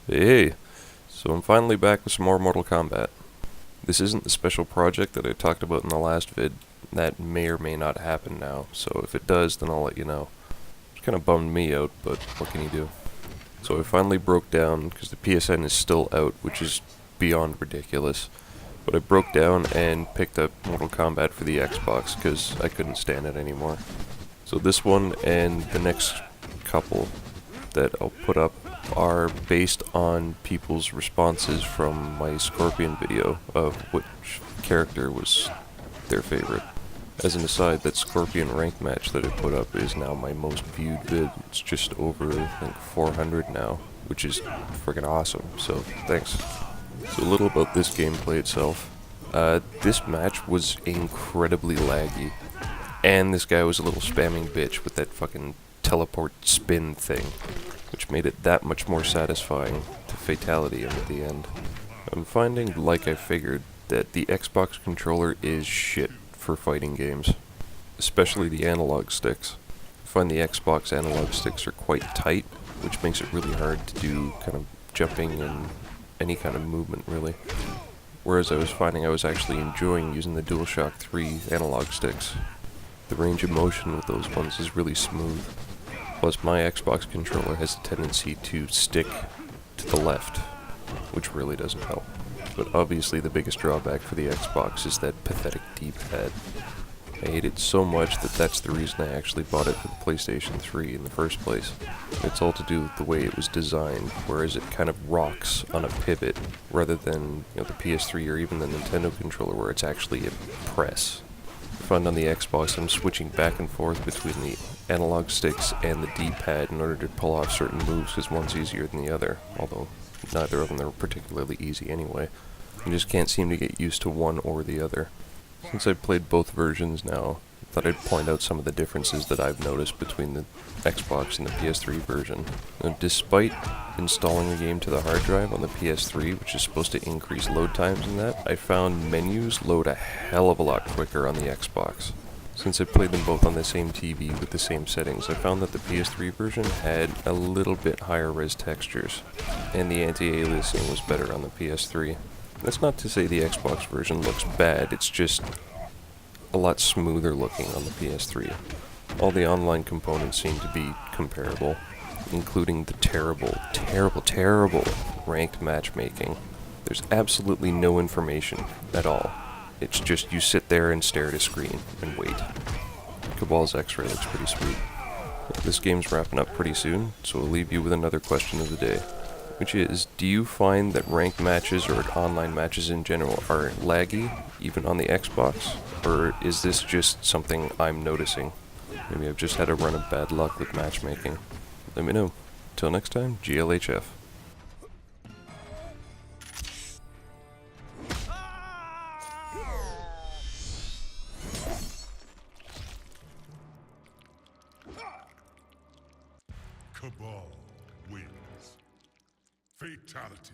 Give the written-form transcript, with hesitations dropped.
Hey, so I'm finally back with some more Mortal Kombat. This isn't the special project that I talked about in the last vid. That may or may not happen now, so if it does, then I'll let you know. It's kind of bummed me out, but what can you do? So I finally broke down, because the PSN is still out, which is beyond ridiculous. But I broke down and picked up Mortal Kombat for the Xbox, because I couldn't stand it anymore. So this one and the next couple that I'll put up are based on people's responses from my Scorpion video of which character was their favorite. As an aside, that Scorpion ranked match that I put up is now my most viewed vid. It's just over, I think, 400 now, which is freaking awesome, so thanks. So a little about this gameplay itself. This match was incredibly laggy, and this guy was a little spamming bitch with that fucking teleport spin thing, which made it that much more satisfying to fatality him at the end. I'm finding, like I figured, that the Xbox controller is shit for fighting games, especially the analog sticks. I find the Xbox analog sticks are quite tight, which makes it really hard to do kind of jumping and any kind of movement really. Whereas I was finding I was actually enjoying using the DualShock 3 analog sticks. The range of motion with those ones is really smooth. Plus, my Xbox controller has a tendency to stick to the left, which really doesn't help. But obviously the biggest drawback for the Xbox is that pathetic D-pad. I hate it so much that that's the reason I actually bought it for the PlayStation 3 in the first place. It's all to do with the way it was designed, whereas it kind of rocks on a pivot, rather than the PS3 or even the Nintendo controller where it's actually a press. I find on the Xbox I'm switching back and forth between the analog sticks and the D-pad in order to pull off certain moves because one's easier than the other, although neither of them are particularly easy anyway. I just can't seem to get used to one or the other. Since I've played both versions now, I thought I'd point out some of the differences that I've noticed between the Xbox and the PS3 version. Now, despite installing the game to the hard drive on the PS3, which is supposed to increase load times and that, I found menus load a hell of a lot quicker on the Xbox. Since I played them both on the same TV with the same settings, I found that the PS3 version had a little bit higher res textures, and the anti-aliasing was better on the PS3. That's not to say the Xbox version looks bad, it's just a lot smoother looking on the PS3. All the online components seem to be comparable, including the terrible ranked matchmaking. There's absolutely no information at all. It's just you sit there and stare at a screen and wait. Kabal's X-ray looks pretty sweet. This game's wrapping up pretty soon, so I'll leave you with another question of the day, which is, do you find that ranked matches or online matches in general are laggy, even on the Xbox? Or is this just something I'm noticing? Maybe I've just had a run of bad luck with matchmaking. Let me know. Till next time, GLHF. Kabal wins. Fatality.